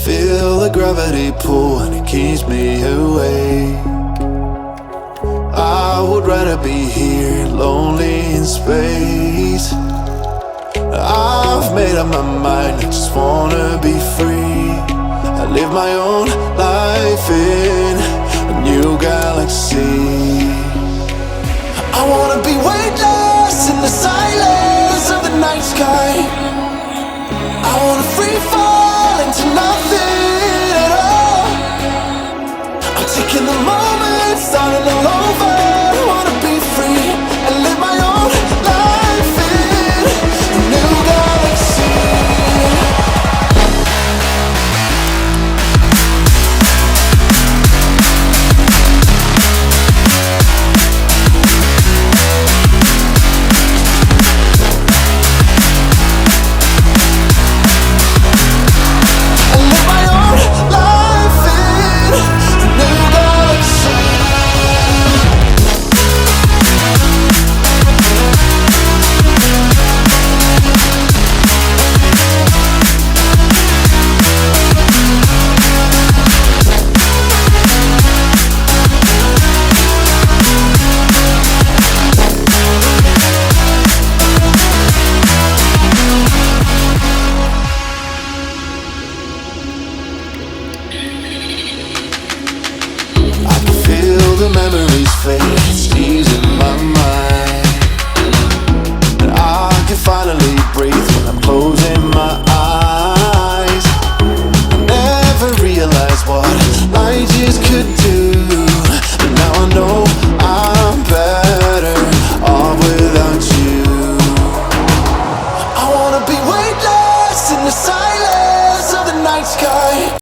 feel the gravity pull and it keeps me awake. I would rather be here, lonely in space. I've made up my mind, I just wanna be free. I live my own life in a new galaxy. I wanna be weightless in the silence of the night sky. I wanna free fall into nothing at all. I'm taking the moment, starting all over. I wanna be free and live my own life in a new galaxy. The memories fade, it's easing my mind, and I can finally breathe when I'm closing my eyes. I never realized what light years could do, but now I know I'm better off without you. I wanna be weightless in the silence of the night sky.